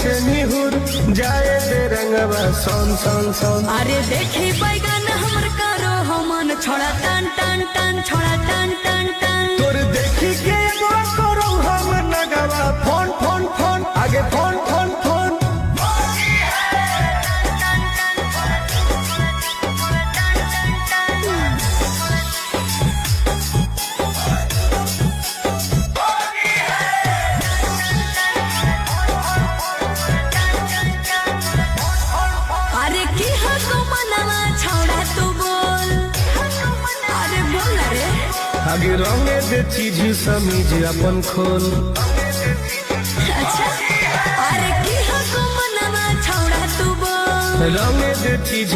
से निहुर जाए दे रंगवा सन सन सन। अरे देखी बैगन हमर करो हमन छोड़ा टन टन टन छोड़ा टन टन टन। तोर देखी के एगो करो हम नगवा फोन फोन फोन आगे फोन फोन फोन। अरे की हको मनवा छोड़ा तू बोल, अरे बोल रे। आगे रंगे दे चीज समीज अपन खोल। अच्छा अरे की हको मनवा छोड़ा तू बोल। रंगे दे चीज